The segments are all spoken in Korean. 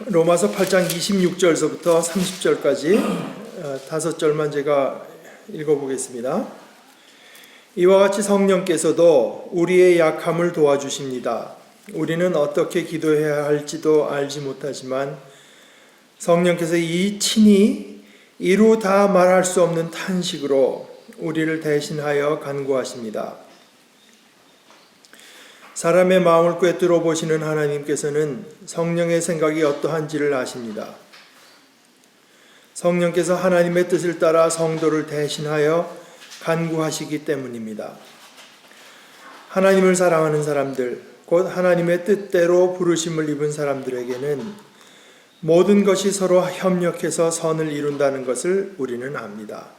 로마서 8장 26절서부터 30절까지 5절만 제가 읽어보겠습니다. 이와 같이 성령께서도 우리의 약함을 도와주십니다. 우리는 어떻게 기도해야 할지도 알지 못하지만 성령께서 이 친히 이루 다 말할 수 없는 탄식으로 우리를 대신하여 간구하십니다. 사람의 마음을 꿰뚫어 보시는 하나님께서는 성령의 생각이 어떠한지를 아십니다. 성령께서 하나님의 뜻을 따라 성도를 대신하여 간구하시기 때문입니다. 하나님을 사랑하는 사람들, 곧 하나님의 뜻대로 부르심을 입은 사람들에게는 모든 것이 서로 협력해서 선을 이룬다는 것을 우리는 압니다.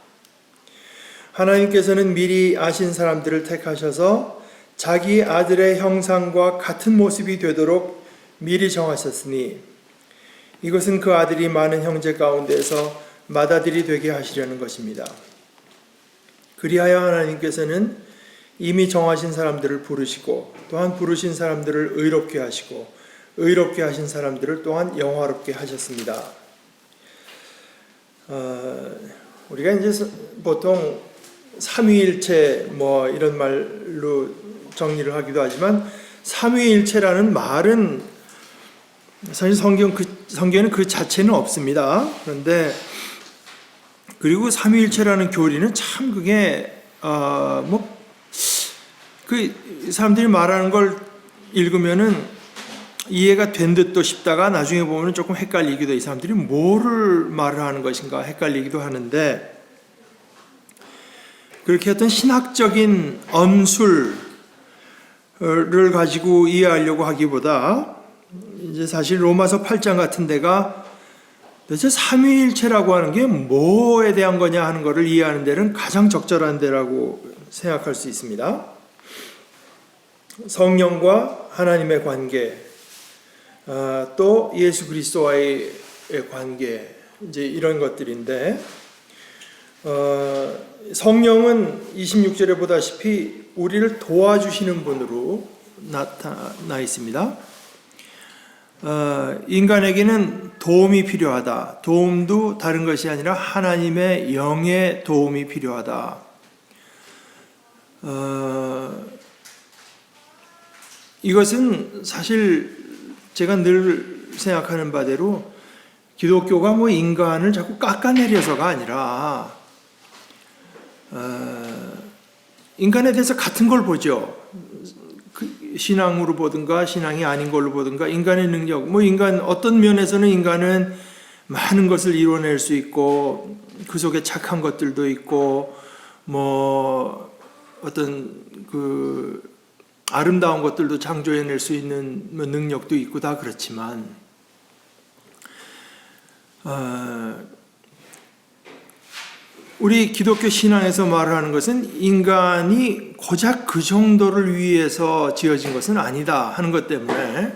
하나님께서는 미리 아신 사람들을 택하셔서 자기 아들의 형상과 같은 모습이 되도록 미리 정하셨으니 이것은 그 아들이 많은 형제 가운데서 맏아들이 되게 하시려는 것입니다. 그리하여 하나님께서는 이미 정하신 사람들을 부르시고 또한 부르신 사람들을 의롭게 하시고 의롭게 하신 사람들을 또한 영화롭게 하셨습니다. 우리가 이제 보통 삼위일체 이런 말로 정리를 하기도 하지만 삼위일체라는 말은 사실 성경에는 그 자체는 없습니다. 그런데 그리고 삼위일체라는 교리는 참 그게 그 사람들이 말하는 걸 읽으면은 이해가 된 듯도 싶다가 나중에 보면 조금 헷갈리기도 해. 이 사람들이 뭐를 말을 하는 것인가 헷갈리기도 하는데 그렇게 어떤 신학적인 엄술을 가지고 이해하려고 하기보다 이제 사실 로마서 8장 같은 데가 도대체 삼위일체라고 하는 게 뭐에 대한 거냐 하는 것을 이해하는 데는 가장 적절한 데라고 생각할 수 있습니다. 성령과 하나님의 관계, 또 예수 그리스도와의 관계, 이제 이런 것들인데, 성령은 26절에 보다시피 우리를 도와주시는 분으로 나타나 있습니다. 인간에게는 도움이 필요하다. 도움도 다른 것이 아니라 하나님의 영의 도움이 필요하다. 이것은 사실 제가 늘 생각하는 바대로 기독교가 인간을 자꾸 깎아내려서가 아니라 인간에 대해서 같은 걸 보죠. 신앙으로 보든가 신앙이 아닌 걸로 보든가 인간의 능력, 인간 어떤 면에서는 인간은 많은 것을 이뤄낼 수 있고 그 속에 착한 것들도 있고 어떤 그 아름다운 것들도 창조해낼 수 있는 능력도 있고 다 그렇지만 우리 기독교 신앙에서 말하는 것은 인간이 고작 그 정도를 위해서 지어진 것은 아니다 하는 것 때문에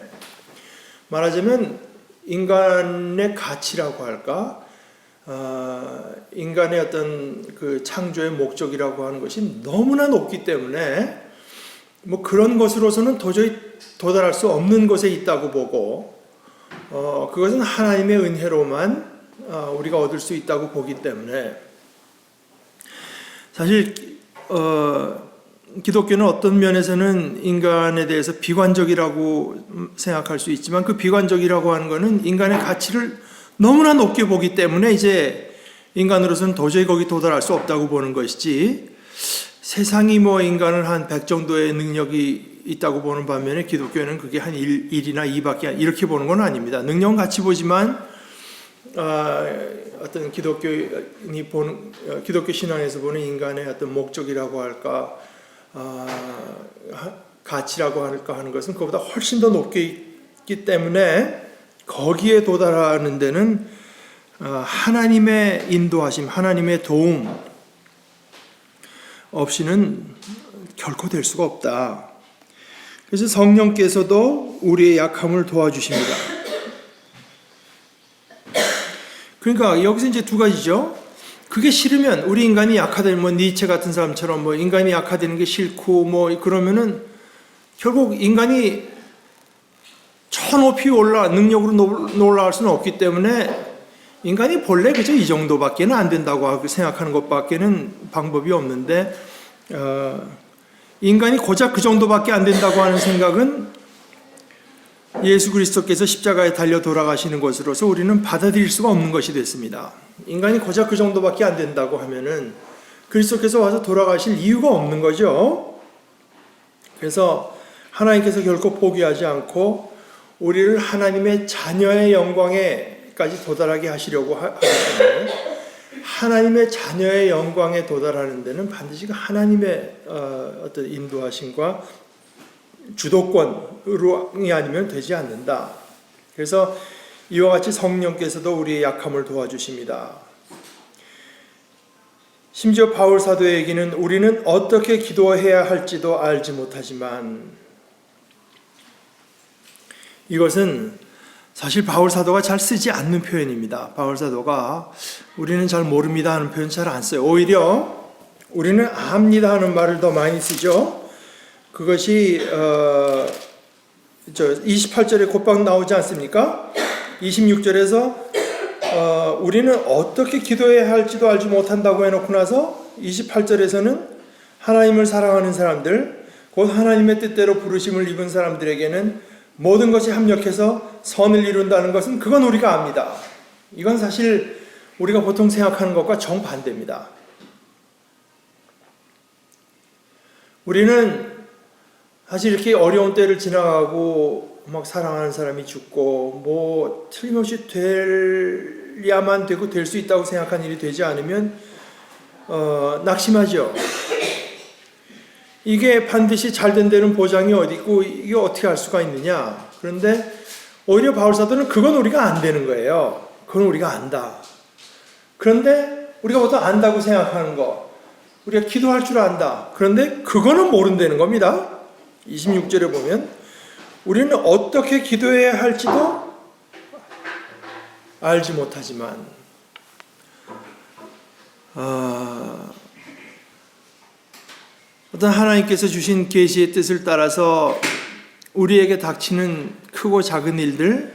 말하자면 인간의 가치라고 할까, 인간의 어떤 그 창조의 목적이라고 하는 것이 너무나 높기 때문에 그런 것으로서는 도저히 도달할 수 없는 곳에 있다고 보고 그것은 하나님의 은혜로만 우리가 얻을 수 있다고 보기 때문에 사실 기독교는 어떤 면에서는 인간에 대해서 비관적이라고 생각할 수 있지만 그 비관적이라고 하는 것은 인간의 가치를 너무나 높게 보기 때문에 이제 인간으로서는 도저히 거기 도달할 수 없다고 보는 것이지 세상이 인간을 한 100 정도의 능력이 있다고 보는 반면에 기독교는 그게 한 1이나 2밖에 이렇게 보는 건 아닙니다. 능력은 같이 보지만 어떤 기독교 신앙에서 보는 인간의 어떤 목적이라고 할까, 가치라고 할까 하는 것은 그보다 훨씬 더 높게 있기 때문에 거기에 도달하는 데는 하나님의 인도하심, 하나님의 도움 없이는 결코 될 수가 없다. 그래서 성령께서도 우리의 약함을 도와주십니다. 그러니까 여기서 이제 두 가지죠. 그게 싫으면 우리 인간이 약하다면 니체 같은 사람처럼 인간이 약하다는 게 싫고 그러면은 결국 인간이 저 높이 능력으로 올라갈 수는 없기 때문에 인간이 본래 그저 이 정도밖에는 안 된다고 생각하는 것밖에는 방법이 없는데, 인간이 고작 그 정도밖에 안 된다고 하는 생각은 예수 그리스도께서 십자가에 달려 돌아가시는 것으로서 우리는 받아들일 수가 없는 것이 됐습니다. 인간이 고작 그 정도밖에 안 된다고 하면은 그리스도께서 와서 돌아가실 이유가 없는 거죠. 그래서 하나님께서 결코 포기하지 않고 우리를 하나님의 자녀의 영광에까지 도달하게 하시려고 하시는데, 하나님의 자녀의 영광에 도달하는 데는 반드시 하나님의 어떤 인도하심과 주도권이 아니면 되지 않는다. 그래서 이와 같이 성령께서도 우리의 약함을 도와주십니다. 심지어 바울 사도에게는 우리는 어떻게 기도해야 할지도 알지 못하지만, 이것은 사실 바울 사도가 잘 쓰지 않는 표현입니다. 바울 사도가 우리는 잘 모릅니다 하는 표현 잘 안 써요. 오히려 우리는 압니다 하는 말을 더 많이 쓰죠. 그것이 28절에 곧방 나오지 않습니까? 26절에서 우리는 어떻게 기도해야 할지도 알지 못한다고 해놓고 나서 28절에서는 하나님을 사랑하는 사람들, 곧 하나님의 뜻대로 부르심을 입은 사람들에게는 모든 것이 합력해서 선을 이룬다는 것은 그건 우리가 압니다. 이건 사실 우리가 보통 생각하는 것과 정반대입니다. 우리는 사실 이렇게 어려운 때를 지나가고 막 사랑하는 사람이 죽고 뭐 틀림없이 되야만 되고 될 수 있다고 생각한 일이 되지 않으면 낙심하죠. 이게 반드시 잘된 데는 보장이 어디 있고 이게 어떻게 할 수가 있느냐. 그런데 오히려 바울 사도는 그건 우리가 안 되는 거예요. 그건 우리가 안다. 그런데 우리가 보통 안다고 생각하는 거, 우리가 기도할 줄 안다. 그런데 그거는 모른다는 겁니다. 26절에 보면 우리는 어떻게 기도해야 할지도 알지 못하지만, 어떤 하나님께서 주신 계시의 뜻을 따라서 우리에게 닥치는 크고 작은 일들,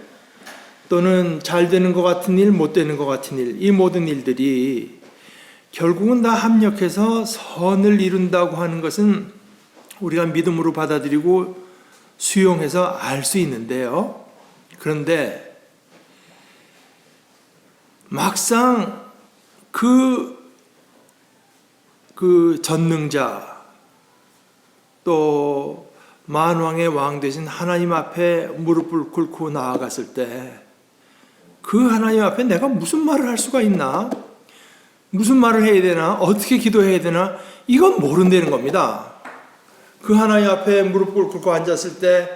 또는 잘 되는 것 같은 일, 못 되는 것 같은 일, 이 모든 일들이 결국은 다 합력해서 선을 이룬다고 하는 것은 우리가 믿음으로 받아들이고 수용해서 알 수 있는데요. 그런데 막상 그 전능자, 또 만왕의 왕 되신 하나님 앞에 무릎을 꿇고 나아갔을 때 그 하나님 앞에 내가 무슨 말을 할 수가 있나? 무슨 말을 해야 되나? 어떻게 기도해야 되나? 이건 모른다는 겁니다. 그 하나님 앞에 무릎을 꿇고 앉았을 때,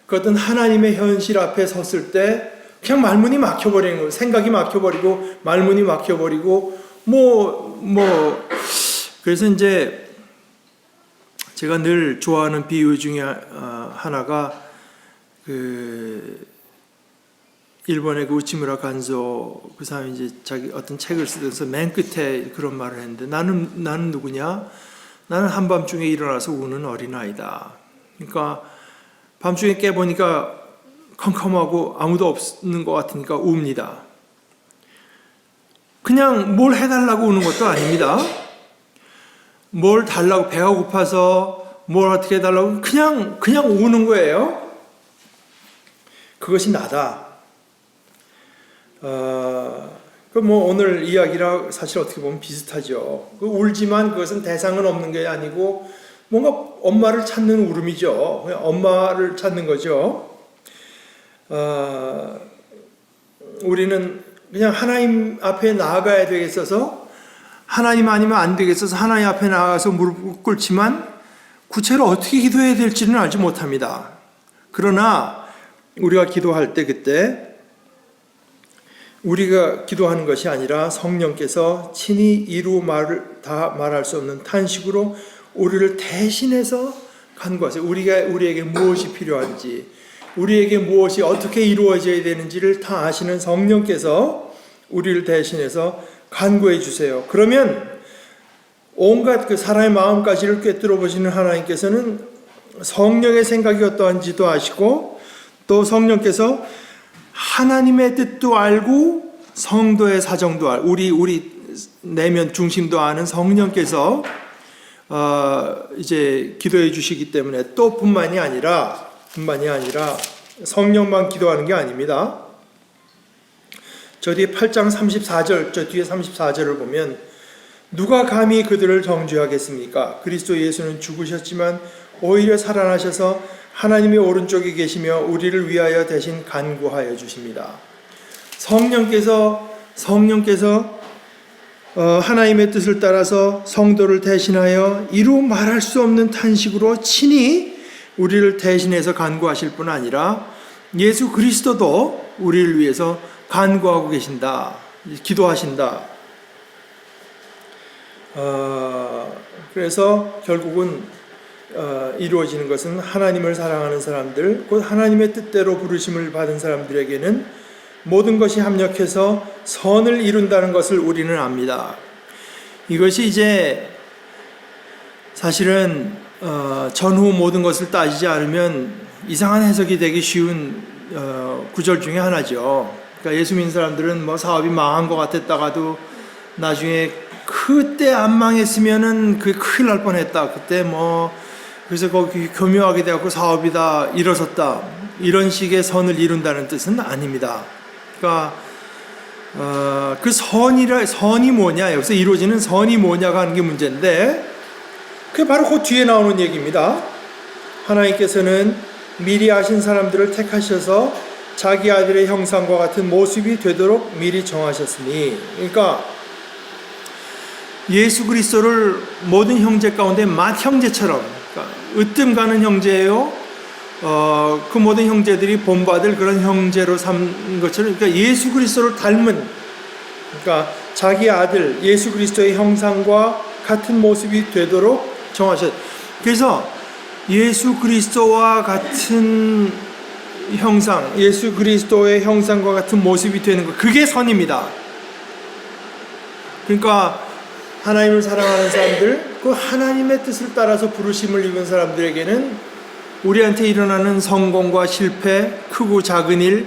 그 어떤 하나님의 현실 앞에 섰을 때 그냥 말문이 막혀버리는 거예요. 생각이 막혀버리고 말문이 막혀버리고 그래서 이제 제가 늘 좋아하는 비유 중에 하나가 일본의 우치무라 간조, 그 사람이 이제 자기 어떤 책을 쓰면서 맨 끝에 그런 말을 했는데, 나는 누구냐? 나는 한밤중에 일어나서 우는 어린아이다. 그러니까 밤중에 깨보니까 컴컴하고 아무도 없는 것 같으니까 웁니다. 그냥 뭘 해달라고 우는 것도 아닙니다. 뭘 달라고, 배가 고파서 뭘 어떻게 해달라고 그냥 우는 거예요. 그것이 나다. 오늘 이야기랑 사실 어떻게 보면 비슷하죠. 울지만 그것은 대상은 없는 게 아니고 뭔가 엄마를 찾는 울음이죠. 그냥 엄마를 찾는 거죠. 우리는 그냥 하나님 앞에 나아가야 되겠어서, 하나님 아니면 안 되겠어서 하나님 앞에 나가서 무릎 꿇지만 구체로 어떻게 기도해야 될지는 알지 못합니다. 그러나 우리가 기도할 때 그때 우리가 기도하는 것이 아니라 성령께서 친히 이루 다 말할 수 없는 탄식으로 우리를 대신해서 간구하세요. 우리에게 무엇이 필요한지, 우리에게 무엇이 어떻게 이루어져야 되는지를 다 아시는 성령께서 우리를 대신해서 간구해 주세요. 그러면 온갖 그 사람의 마음까지를 꿰뚫어 보시는 하나님께서는 성령의 생각이 어떠한지도 아시고, 또 성령께서 하나님의 뜻도 알고 성도의 사정도 알고 우리 내면 중심도 아는 성령께서 이제 기도해 주시기 때문에 또 뿐만이 아니라 성령만 기도하는 게 아닙니다. 저 뒤에 8장 34절, 저 뒤에 34절을 보면 누가 감히 그들을 정죄하겠습니까? 그리스도 예수는 죽으셨지만 오히려 살아나셔서 하나님의 오른쪽에 계시며 우리를 위하여 대신 간구하여 주십니다. 성령께서 하나님의 뜻을 따라서 성도를 대신하여 이루 말할 수 없는 탄식으로 친히 우리를 대신해서 간구하실 뿐 아니라 예수 그리스도도 우리를 위해서 간구하고 계신다, 기도하신다. 그래서 결국은 이루어지는 것은 하나님을 사랑하는 사람들, 곧 하나님의 뜻대로 부르심을 받은 사람들에게는 모든 것이 합력해서 선을 이룬다는 것을 우리는 압니다. 이것이 이제 사실은 전후 모든 것을 따지지 않으면 이상한 해석이 되기 쉬운 구절 중에 하나죠. 그러니까 예수 믿는 사람들은 뭐 사업이 망한 것 같았다가도 나중에 그때 안 망했으면은 그게 큰일 날 뻔했다. 그때 뭐 그래서 거기 교묘하게 되었고 사업이 다 일어섰다. 이런 식의 선을 이룬다는 뜻은 아닙니다. 그러니까 그 선이 뭐냐, 여기서 이루어지는 선이 뭐냐가 하는 게 문제인데 그게 바로 그 뒤에 나오는 얘기입니다. 하나님께서는 미리 아신 사람들을 택하셔서 자기 아들의 형상과 같은 모습이 되도록 미리 정하셨으니, 그러니까 예수 그리스도를 모든 형제 가운데 맏형제처럼, 그러니까 으뜸 가는 형제예요. 그 모든 형제들이 본받을 그런 형제로 삼은 것처럼, 그러니까 예수 그리스도를 닮은, 그러니까 자기 아들 예수 그리스도의 형상과 같은 모습이 되도록 정하셨어요. 그래서 예수 그리스도와 같은 형상, 예수 그리스도의 형상과 같은 모습이 되는 것, 그게 선입니다. 그러니까 하나님을 사랑하는 사람들, 그 하나님의 뜻을 따라서 부르심을 입은 사람들에게는 우리한테 일어나는 성공과 실패, 크고 작은 일,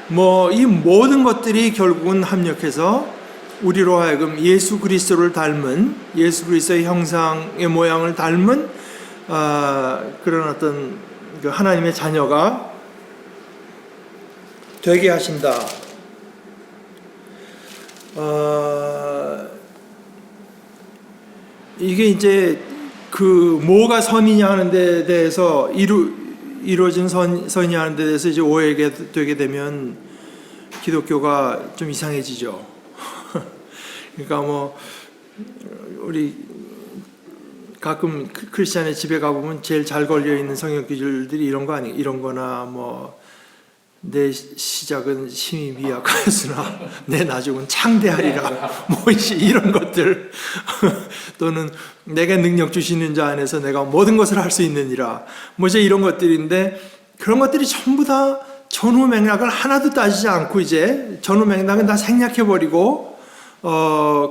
뭐 이 모든 것들이 결국은 합력해서 우리로 하여금 예수 그리스도를 닮은, 예수 그리스도의 형상의 모양을 닮은 그런 어떤 그 하나님의 자녀가 되게 하신다. 이게 이제 그 뭐가 선이냐 하는 데 대해서 이루어진 선이냐 하는 데 대해서 이제 오해가 되게 되면 기독교가 좀 이상해지죠. 그러니까 뭐 우리 가끔 크리스찬의 집에 가보면 제일 잘 걸려있는 성경 구절들이 이런 거 아니에요. 이런 거나 뭐 내 시작은 심히 미약하였으나 내 나중은 창대하리라, 뭐 이런 것들 또는 내게 능력 주시는 자 안에서 내가 모든 것을 할 수 있느니라, 뭐 이제 이런 것들인데, 그런 것들이 전부 다 전후 맥락을 하나도 따지지 않고 이제 전후 맥락은 다 생략해버리고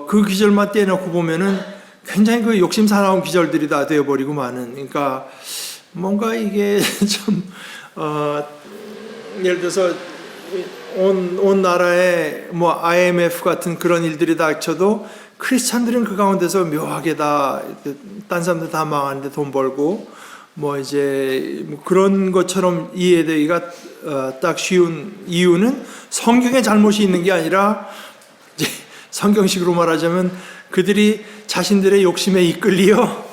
그 기절만 떼놓고 보면은 굉장히 그 욕심 사나운 기절들이 다 되어버리고 마는, 그러니까 뭔가 이게 좀 예를 들어서 온 나라에 뭐 IMF 같은 그런 일들이 닥쳐도 크리스찬들은 그 가운데서 묘하게 다 딴 사람들 다 망하는데 돈 벌고 뭐 이제 뭐 그런 것처럼 이해되기가 딱 쉬운 이유는 성경에 잘못이 있는 게 아니라, 이제 성경식으로 말하자면 그들이 자신들의 욕심에 이끌려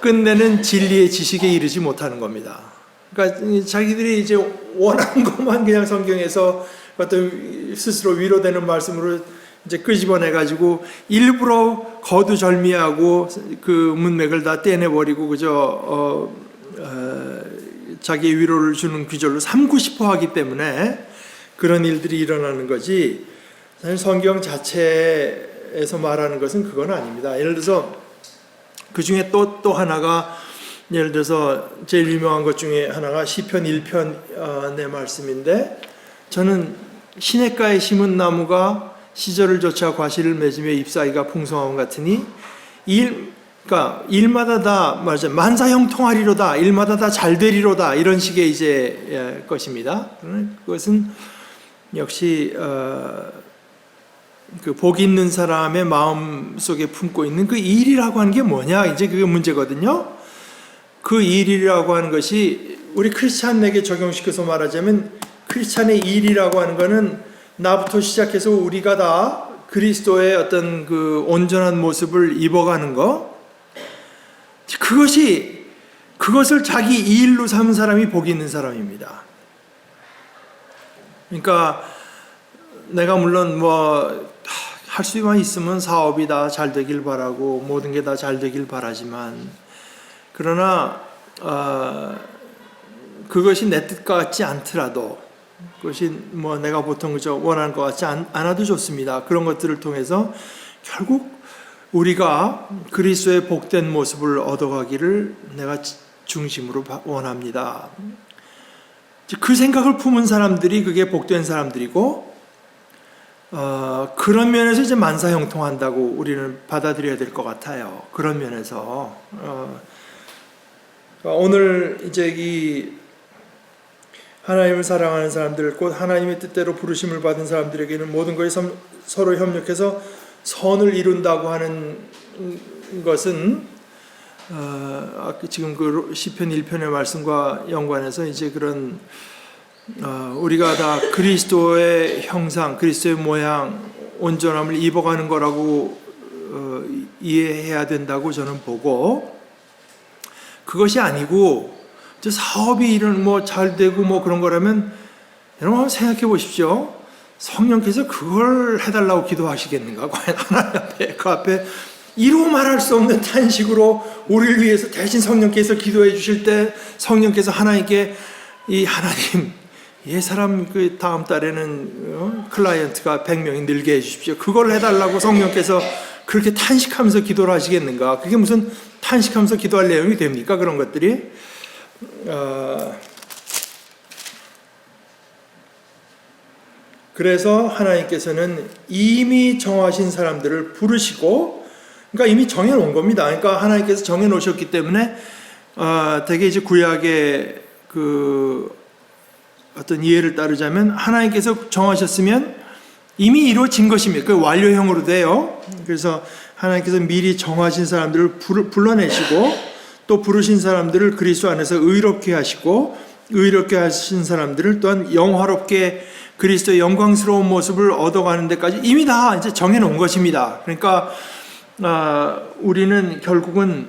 끝내는 진리의 지식에 이르지 못하는 겁니다. 그러니까 자기들이 이제 원하는 것만 그냥 성경에서 어떤 스스로 위로되는 말씀으로 이제 끄집어내가지고 일부러 거두절미하고 그 문맥을 다 떼내버리고 그저 자기의 위로를 주는 구절로 삼고 싶어 하기 때문에 그런 일들이 일어나는 거지, 사실 성경 자체에서 말하는 것은 그건 아닙니다. 예를 들어서 그 중에 또 하나가, 예를 들어서 제일 유명한 것 중에 하나가 시편 1편의 말씀인데, 저는 시냇가에 심은 나무가 시절을 좇아 과실을 맺으며 잎사귀가 풍성함 같으니 그러니까 일마다 다 말하자 만사형통하리로다, 일마다 다 잘되리로다, 이런 식의 이제 것입니다. 그것은 역시 그 복 있는 사람의 마음 속에 품고 있는 그 일이라고 하는 게 뭐냐, 이제 그게 문제거든요. 그 일이라고 하는 것이 우리 크리스찬에게 적용시켜서 말하자면, 크리스찬의 일이라고 하는 것은 나부터 시작해서 우리가 다 그리스도의 어떤 그 온전한 모습을 입어가는 거, 그것을 자기 일로 삼은 사람이 복이 있는 사람입니다. 그러니까 내가 물론 뭐 할 수만 있으면 사업이 다 잘 되길 바라고 모든 게 다 잘 되길 바라지만, 그러나 그것이 내 뜻 같지 않더라도, 그것이 뭐 내가 보통 그저 원하는 것 같지 않아도 좋습니다. 그런 것들을 통해서 결국 우리가 그리스도의 복된 모습을 얻어가기를 내가 중심으로 원합니다. 그 생각을 품은 사람들이 그게 복된 사람들이고, 그런 면에서 이제 만사형통한다고 우리는 받아들여야 될 것 같아요. 그런 면에서 오늘 이제 이 하나님을 사랑하는 사람들, 곧 하나님의 뜻대로 부르심을 받은 사람들에게는 모든 것이 서로 협력해서 선을 이룬다고 하는 것은 지금 그 시편 1편의 말씀과 연관해서 이제 그런 우리가 다 그리스도의 형상, 그리스도의 모양, 온전함을 입어가는 거라고 이해해야 된다고 저는 보고, 그것이 아니고 사업이 이런 뭐 잘 되고 뭐 그런 거라면 여러분 한번 생각해 보십시오. 성령께서 그걸 해달라고 기도하시겠는가? 과연 하나님 앞에, 그 앞에 이루 말할 수 없는 탄식으로 우리를 위해서 대신 성령께서 기도해 주실 때, 성령께서 하나님께 이 하나님, 이 사람 그 다음 달에는 클라이언트가 100명이 늘게 해 주십시오, 그걸 해달라고 성령께서 그렇게 탄식하면서 기도를 하시겠는가? 그게 무슨 탄식하면서 기도할 내용이 됩니까? 그런 것들이 그래서 하나님께서는 이미 정하신 사람들을 부르시고, 그러니까 이미 정해놓은 겁니다. 그러니까 하나님께서 정해놓으셨기 때문에 되게 이제 구약의 그 어떤 이해를 따르자면, 하나님께서 정하셨으면 이미 이루어진 것입니다. 그 완료형으로 돼요. 그래서 하나님께서 미리 정하신 사람들을 불러내시고, 또 부르신 사람들을 그리스도 안에서 의롭게 하시고, 의롭게 하신 사람들을 또한 영화롭게 그리스도의 영광스러운 모습을 얻어가는 데까지 이미 다 이제 정해놓은 것입니다. 그러니까 우리는 결국은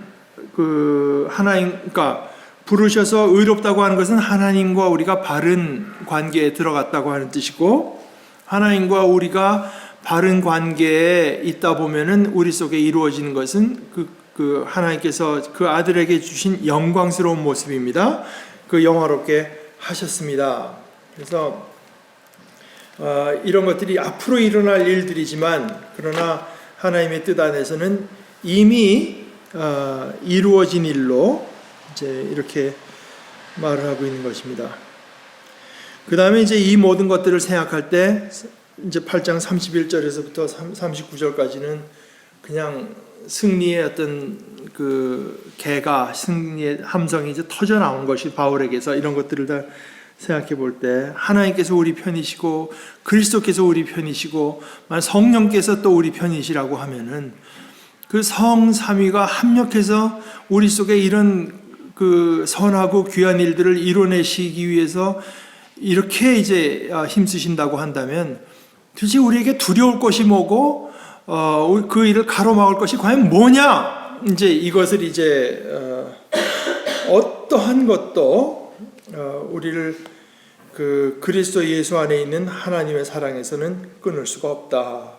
그 하나님, 그러니까 부르셔서 의롭다고 하는 것은 하나님과 우리가 바른 관계에 들어갔다고 하는 뜻이고, 하나님과 우리가 바른 관계에 있다 보면은 우리 속에 이루어지는 것은 그 하나님께서 그 아들에게 주신 영광스러운 모습입니다. 그 영화롭게 하셨습니다. 그래서 이런 것들이 앞으로 일어날 일들이지만, 그러나 하나님의 뜻 안에서는 이미 이루어진 일로 이제 이렇게 말을 하고 있는 것입니다. 그 다음에 이제 이 모든 것들을 생각할 때 이제 8장 31절에서부터 39절까지는 그냥 승리의 어떤 그 개가, 승리의 함성이 이제 터져 나온 것이 바울에게서, 이런 것들을 다 생각해 볼 때 하나님께서 우리 편이시고 그리스도께서 우리 편이시고 성령께서 또 우리 편이시라고 하면은 그 성삼위가 합력해서 우리 속에 이런 그 선하고 귀한 일들을 이뤄내시기 위해서 이렇게 이제 힘쓰신다고 한다면, 도대체 우리에게 두려울 것이 뭐고 그 일을 가로막을 것이 과연 뭐냐? 이제 이것을 이제 어떠한 것도 우리를 그 그리스도 예수 안에 있는 하나님의 사랑에서는 끊을 수가 없다.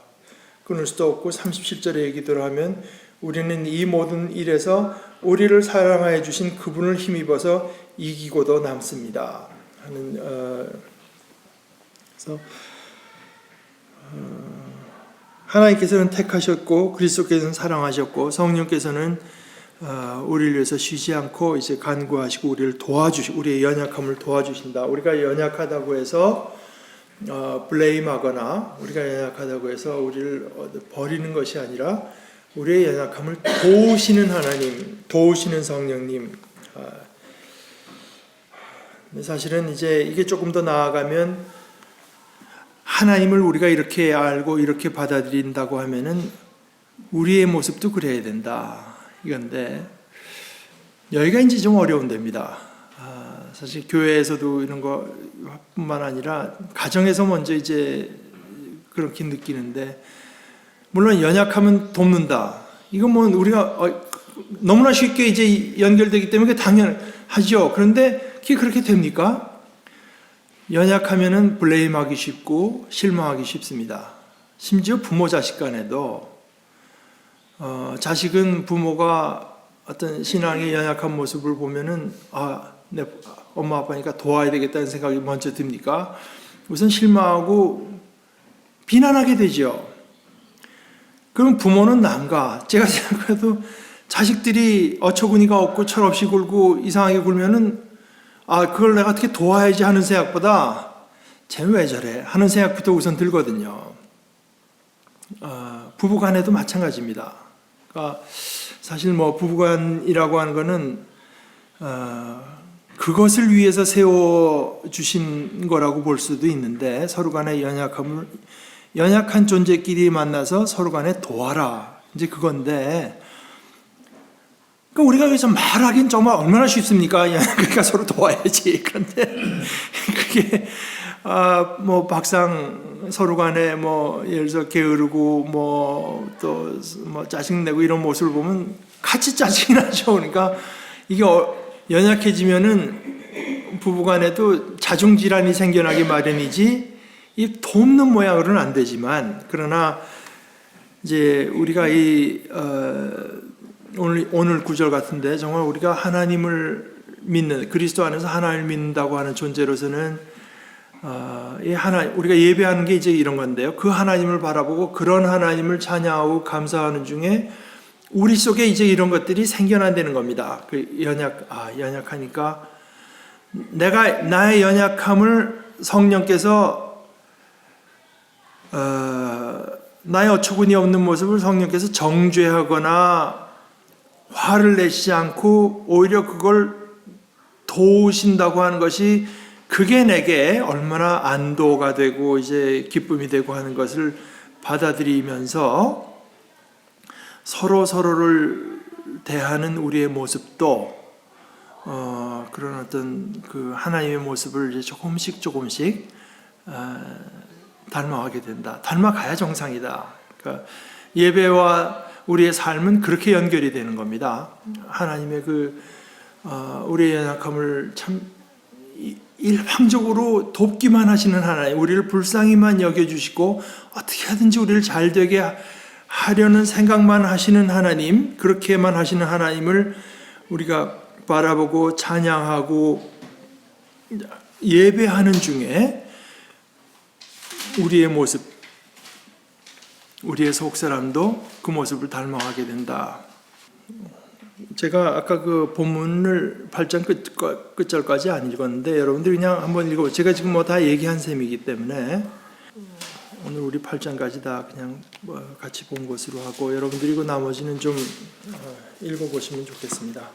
끊을 수도 없고, 37절에 얘기를 하면 우리는 이 모든 일에서 우리를 사랑하여 주신 그분을 힘입어서 이기고도 남습니다 하는 그래서 하나님께서는 택하셨고 그리스도께서는 사랑하셨고 성령께서는 우리를 위해서 쉬지 않고 이제 간구하시고 우리를 도와주시고 우리의 연약함을 도와주신다. 우리가 연약하다고 해서 블레임하거나 우리가 연약하다고 해서 우리를 버리는 것이 아니라 우리의 연약함을 도우시는 하나님, 도우시는 성령님. 사실은 이제 이게 조금 더 나아가면 하나님을 우리가 이렇게 알고 이렇게 받아들인다고 하면은 우리의 모습도 그래야 된다. 이건데 여기가 이제 좀 어려운 데입니다. 사실 교회에서도 이런 거뿐만 아니라 가정에서 먼저 이제 그렇게 느끼는데, 물론 연약하면 돕는다. 이건 뭐 우리가 너무나 쉽게 이제 연결되기 때문에 당연하죠. 그런데 그게 그렇게 됩니까? 연약하면은 블레임하기 쉽고 실망하기 쉽습니다. 심지어 부모 자식 간에도 자식은 부모가 어떤 신앙의 연약한 모습을 보면은 내 엄마 아빠니까 도와야 되겠다는 생각이 먼저 듭니까? 우선 실망하고 비난하게 되죠. 그럼 부모는 난가? 제가 생각해도 자식들이 어처구니가 없고 철없이 굴고 이상하게 굴면은 그걸 내가 어떻게 도와야지 하는 생각보다 쟤는 왜 저래 하는 생각부터 우선 들거든요. 부부간에도 마찬가지입니다. 그러니까 사실 뭐 부부간이라고 하는 거는 그것을 위해서 세워주신 거라고 볼 수도 있는데, 서로 간의 연약한 존재끼리 만나서 서로 간에 도와라, 이제 그건데, 그러니까 우리가 여기서 말하긴 정말 얼마나 쉽습니까? 그러니까 서로 도와야지. 그런데 그게 뭐 막상 서로 간에 뭐 예를 들어 게으르고 뭐 또 뭐 짜증내고 이런 모습을 보면 같이 짜증이 나죠. 그러니까 이게 연약해지면은 부부간에도 자중질환이 생겨나기 마련이지 이 돕는 모양으로는 안 되지만, 그러나 이제 우리가 오늘 구절 같은데 정말 우리가 하나님을 믿는, 그리스도 안에서 하나님을 믿는다고 하는 존재로서는 우리가 예배하는 게 이제 이런 건데요. 그 하나님을 바라보고 그런 하나님을 찬양하고 감사하는 중에 우리 속에 이제 이런 것들이 생겨난다는 겁니다. 연약하니까 나의 연약함을 성령께서 나의 어처구니 없는 모습을 성령께서 정죄하거나 화를 내시지 않고 오히려 그걸 도우신다고 하는 것이, 그게 내게 얼마나 안도가 되고 이제 기쁨이 되고 하는 것을 받아들이면서 서로를 대하는 우리의 모습도 그런 어떤 그 하나님의 모습을 이제 조금씩 닮아가게 된다. 닮아가야 정상이다. 그러니까 예배와 우리의 삶은 그렇게 연결이 되는 겁니다. 하나님의 우리의 연약함을 참 일방적으로 돕기만 하시는 하나님, 우리를 불쌍히만 여겨주시고 어떻게 하든지 우리를 잘 되게 하려는 생각만 하시는 하나님, 그렇게만 하시는 하나님을 우리가 바라보고 찬양하고 예배하는 중에 우리의 모습, 우리의 속사람도 그 모습을 닮아가게 된다. 제가 아까 그 본문을 8장 끝절까지 안 읽었는데 여러분들이 그냥 한번 읽어보세요. 제가 지금 뭐 다 얘기한 셈이기 때문에 오늘 우리 8장까지 다 그냥 같이 본 것으로 하고, 여러분들이 그 나머지는 좀 읽어보시면 좋겠습니다.